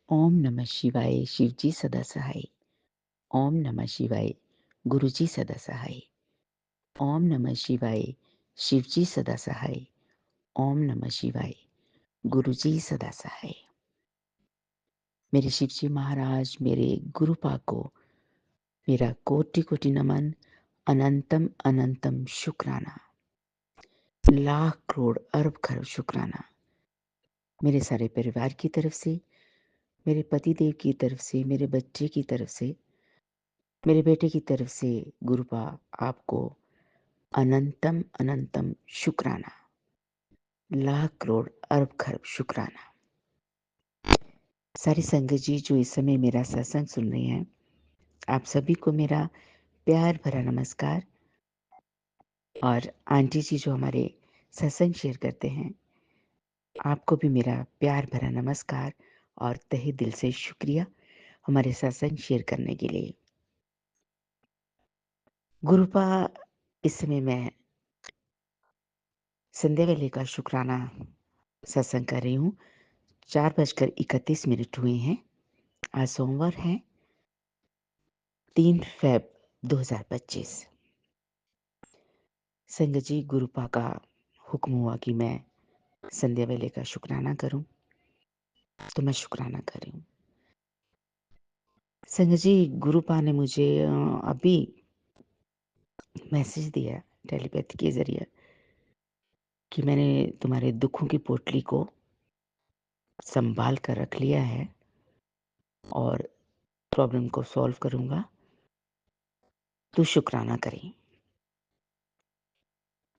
ओम नमः शिवाय शिवजी सदा सहाय। ओम नमः शिवाय गुरुजी सदा सहाय। ओम नमः शिवाय शिवजी सदा सहाय। ओम नमः शिवाय गुरुजी सदा सहाय। मेरे शिवजी महाराज, मेरे गुरुपा को मेरा कोटि कोटि नमन, अनंतम अनंतम शुक्राना, लाख करोड़ अरब खरब शुक्राना। मेरे सारे परिवार की तरफ से, मेरे पति देव की तरफ से, मेरे बच्चे की तरफ से, मेरे बेटे की तरफ से गुरुपा आपको अनंतम अनंतम शुक्राना, लाख करोड़ अरब खरब शुक्राना। सारे संगत जी जो इस समय मेरा सत्संग सुन रहे हैं, आप सभी को मेरा प्यार भरा नमस्कार। और आंटी जी जो हमारे सत्संग शेयर करते हैं, आपको भी मेरा प्यार भरा नमस्कार और तहे दिल से शुक्रिया हमारे सत्संग शेयर करने के लिए। गुरुपा इस समय मैं संध्या वेले का शुक्राना सत्संग कर रही हूँ। 4:31 हुए हैं। आज सोमवार है, 3 फ़रवरी 2025। संगत जी, गुरुपा का हुक्म हुआ कि मैं संध्या वेले का शुक्राना करूं, तो मैं शुक्राना कर रही हूँ। संगत जी, गुरुपा ने मुझे अभी मैसेज दिया टेलीपैथी के जरिए कि मैंने तुम्हारे दुखों की पोटली को संभाल कर रख लिया है और प्रॉब्लम को सॉल्व करूंगा, तो शुक्राना करें।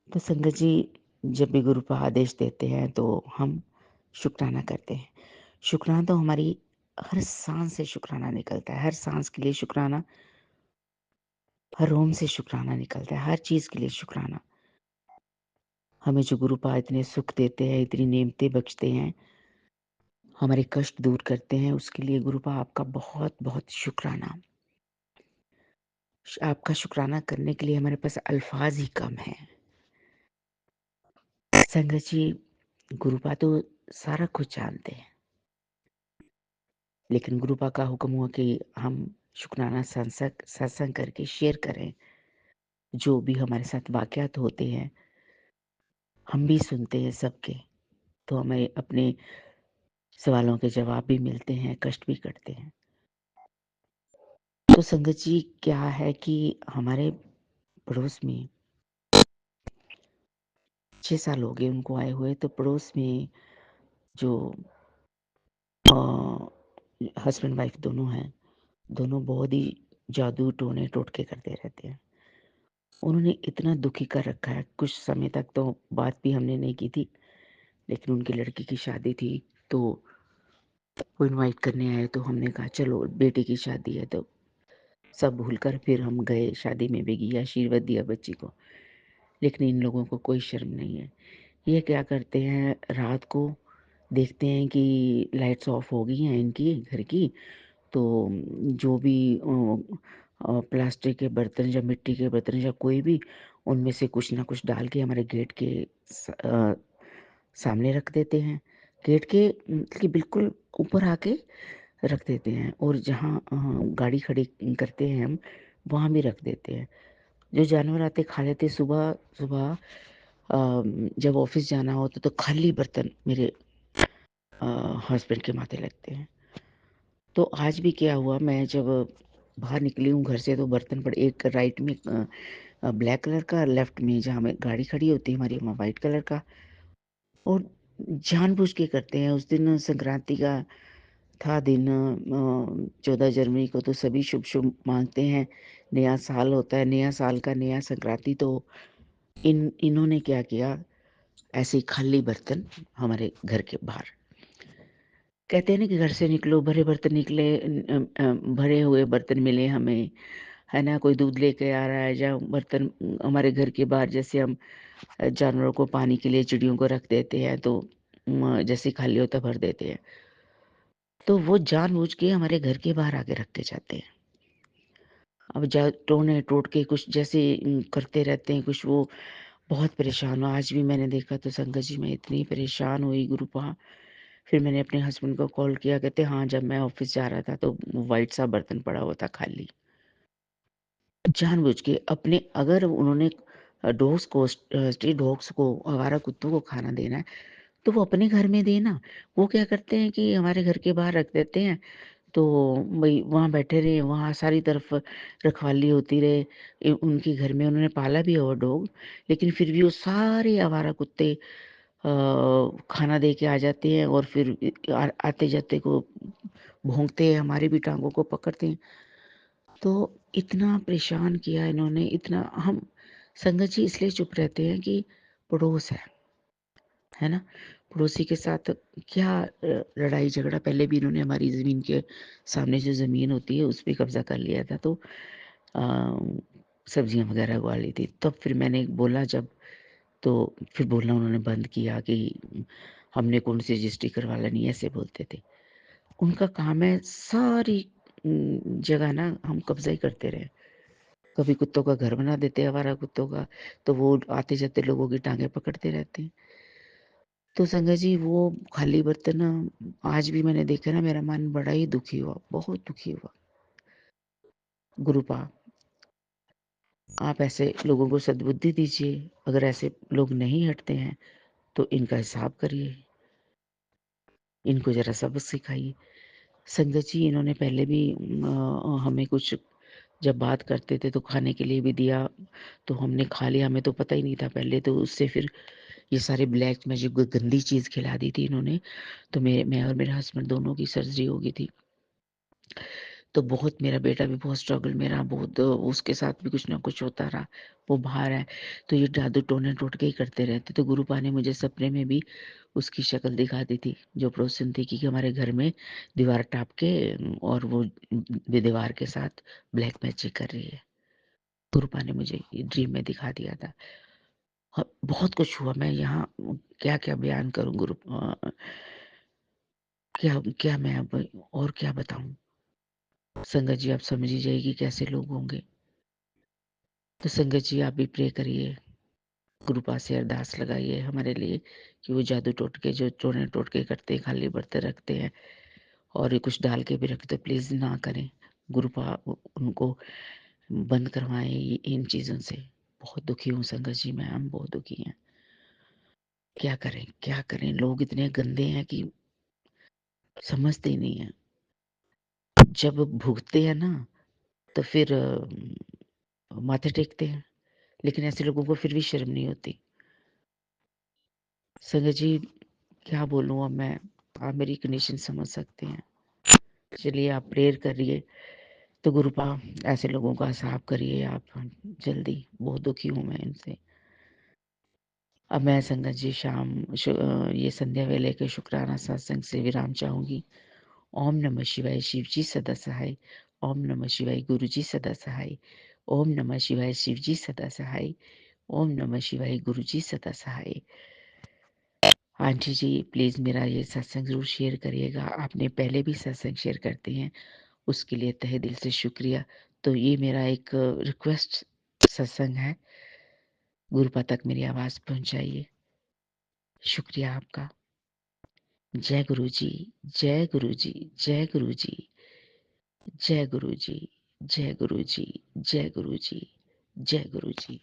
तो संगत जी, जब भी गुरुपा आदेश देते हैं तो हम शुक्राना करते हैं। शुक्राना तो हमारी हर सांस से शुक्राना निकलता है, हर सांस के लिए शुक्राना, हर रोम से शुक्राना निकलता है, हर चीज के लिए शुक्राना। हमें जो गुरुपा इतने सुख देते हैं, इतनी नेमतें बख्शते हैं, हमारे कष्ट दूर करते हैं, उसके लिए गुरुपा आपका बहुत बहुत शुक्राना। आपका शुक्राना करने के लिए हमारे पास अल्फाज ही कम है। संगत जी, गुरुपा तो सारा कुछ जानते हैं, लेकिन गुरुपा का हुक्म हुआ कि हम शुक्राना सत्संग करके शेयर करें। जो भी हमारे साथ वाकयात होते हैं, हम भी सुनते हैं सबके, तो हमें अपने सवालों के जवाब भी मिलते हैं, कष्ट भी कटते हैं। तो संगत जी, क्या है कि हमारे पड़ोस में 6 साल हो गए उनको आए हुए। तो पड़ोस में जो हस्बैंड वाइफ दोनों हैं, दोनों बहुत ही जादू टोने टोटके करते रहते हैं। उन्होंने इतना दुखी कर रखा है, कुछ समय तक तो बात भी हमने नहीं की थी, लेकिन उनकी लड़की की शादी थी तो वो इनवाइट करने आए, तो हमने कहा चलो बेटे की शादी है, तो सब भूलकर फिर हम गए, शादी में भी गया, आशीर्वाद दिया बच्ची को। लेकिन इन लोगों को कोई शर्म नहीं है। ये क्या करते हैं, रात को देखते हैं कि लाइट्स ऑफ हो गई हैं इनकी घर की, तो जो भी प्लास्टिक के बर्तन या मिट्टी के बर्तन या कोई भी, उनमें से कुछ ना कुछ डाल के हमारे गेट के सामने रख देते हैं। गेट के बिल्कुल ऊपर आके रख देते हैं, और जहाँ गाड़ी खड़ी करते हैं हम, वहाँ भी रख देते हैं। जो जानवर आते खा लेते। सुबह सुबह जब ऑफिस जाना होता तो खाली बर्तन मेरे हस्बैंड के माथे लगते हैं। तो आज भी क्या हुआ, मैं जब बाहर निकली हूँ घर से, तो बर्तन पड़े, एक राइट में ब्लैक कलर का, लेफ्ट में जहाँ में गाड़ी खड़ी होती है हमारी, वहाँ वाइट कलर का। और जानबूझ के करते हैं। उस दिन संक्रांति का था दिन, 14 जनवरी को, तो सभी शुभ शुभ मांगते हैं। नया साल होता है, नया साल का नया संक्रांति। तो इन्होंने क्या किया, ऐसे ही खाली बर्तन हमारे घर के बाहर। कहते हैं ना कि घर से निकलो भरे बर्तन निकले, भरे हुए बर्तन मिले हमें, है ना। कोई दूध लेके आ रहा है, या बर्तन हमारे घर के बाहर, जैसे हम जानवरों को पानी के लिए, चिड़ियों को रख देते हैं, तो जैसे खाली होता भर देते हैं। तो वो जानबूझ के हमारे घर के बाहर आके रख के जाते हैं। अब टोने टोट के कुछ जैसे करते रहते हैं कुछ। वो बहुत परेशान हुआ। आज भी मैंने देखा तो संगत जी, मैं इतनी परेशान हुई गुरुपा। फिर मैंने अपने हस्बैंड को कॉल किया, कहते हाँ, जब मैं ऑफ़िस जा रहा था तो व्हाइट सा बर्तन पड़ा हुआ था खाली। जानबूझ के अपने अगर उन्होंने डॉग्स को स्ट्रीट डॉग्स को, आवारा कुत्तों को खाना देना है, तो वो अपने घर में दें ना। वो क्या करते हैं कि हमारे घर के बाहर रख देते हैं, तो भई वहाँ बैठे रहे, वहाँ सारी तरफ रखवाली होती रहे। उनके घर में उन्होंने पाला भी है वो डॉग, लेकिन फिर भी वो सारे आवारा कुत्ते खाना दे के आ जाते हैं और फिर आते-जाते को भौंकते हैं, हमारी भी टाँगों को पकड़ते हैं। तो इतना परेशान किया इन्होंने, इतना हम संगत जी इसलिए चुप रहते हैं कि पड़ोस है ना? पड़ोसी के साथ क्या लड़ाई झगड़ा, पहले भी इन्होंने हमारी ज़मीन के सामने जो ज़मीन होती है उस पे कब्ज़ा कर लिया था, तो अ, सब्जियाँ वग़ैरह उगा ली थी। तब फिर मैंने बोला जब, तो फिर बोलना उन्होंने बंद किया कि हमने कौन-सी रजिस्ट्री करवा लेनी है, ऐसे बोलते थे। उनका काम है सारी जगह ना हम कब्ज़ा ही करते रहे। कभी कुत्तों का घर बना देते हैं आवारा कुत्तों का, तो वो आते-जाते लोगों की टाँगें पकड़ते रहते हैं। तो संगत जी वो खाली बर्तन ना आज भी मैंने देखा ना, मेरा मन बड़ा ही दुखी हुआ, बहुत दुखी हुआ। गुरुपा, आप ऐसे लोगों को सद्बुद्धि दीजिए, अगर ऐसे लोग नहीं हटते हैं, तो इनका हिसाब करिए, इनको ज़रा सबक सिखाइए। संगत जी इन्होंने पहले भी हमें कुछ जब बात करते थे तो खाने के लिए भी दिया, तो हमने खा लिया, हमें तो पता ही नहीं था पहले, तो उससे फिर ये सारे ब्लैक में जो गंदी चीज़ खिला दी थी इन्होंने, तो मैं और मेरे हस्बैंड दोनों की सर्जरी हो गई थी। तो बहुत, मेरा बेटा भी बहुत स्ट्रगल में रहा, बहुत उसके साथ भी कुछ ना कुछ होता रहा, वो बाहर है। तो ये जादू टोने टोटके ही करते रहते। तो गुरुपा ने मुझे सपने में भी उसकी शक्ल दिखा दी थी, जो पड़ोसन थी, कि हमारे घर में दीवार टाँप के और वो दीवार के साथ ब्लैक मैजिक कर रही है। गुरुपा ने मुझे ये ड्रीम में दिखा दिया था। बहुत कुछ हुआ, मैं यहाँ क्या-क्या बयान करूँ क्या क्या मैं अब और क्या बताऊँ? संगत जी आप समझ ही जाइए कि कैसे लोग होंगे। तो संगत जी आप भी प्रे करिए, कृपा से अरदास लगाइए हमारे लिए, कि वो जादू टोटके जो टोने टोटके करते हैं, खाली बर्तन रखते हैं और ये कुछ डाल के भी रखते, प्लीज़ ना करें। गुरुपा उनको बंद करवाएँ इन चीज़ों से। बहुत दुखी हूँ संगत जी मैं, हम बहुत दुखी हैं। क्या करें, क्या करें? लोग इतने गंदे हैं कि समझते ही नहीं हैं। जब भुगतते हैं ना, तो फिर माथे टेकते हैं, लेकिन ऐसे लोगों को फिर भी शर्म नहीं होती। संगत जी क्या बोलूँ अब मैं, आप मेरी कंडीशन समझ सकते हैं। चलिए आप प्रेयर करिए, तो गुरुपा ऐसे लोगों का साफ करिए आप जल्दी, बहुत दुखी हूँ मैं इनसे। अब मैं संगत जी ये संध्या वेले के शुक्राना सत्संग से विराम चाहूँगी। ओम नमः शिवाय, शिव जी सदा सहाय। ओम नमः शिवाय, गुरु जी सदा सहाय। ओम नमः शिवाय, शिव जी सदा सहाय। ओम नमः शिवाय, गुरु जी सदा सहाय। आंटी जी प्लीज़ मेरा ये सत्संग ज़रूर शेयर करिएगा। आपने पहले भी सत्संग शेयर करते हैं, उसके लिए तहे दिल से शुक्रिया। तो ये मेरा एक रिक्वेस्ट सत्संग है, गुरुपा तक मेरी आवाज़ पहुँचाइए। शुक्रिया आपका। जय गुरु जी, जय गुरु जी, जय गुरु जी, जय गुरु जी, जय गुरु जी, जय गुरु जी, जय गुरु जी।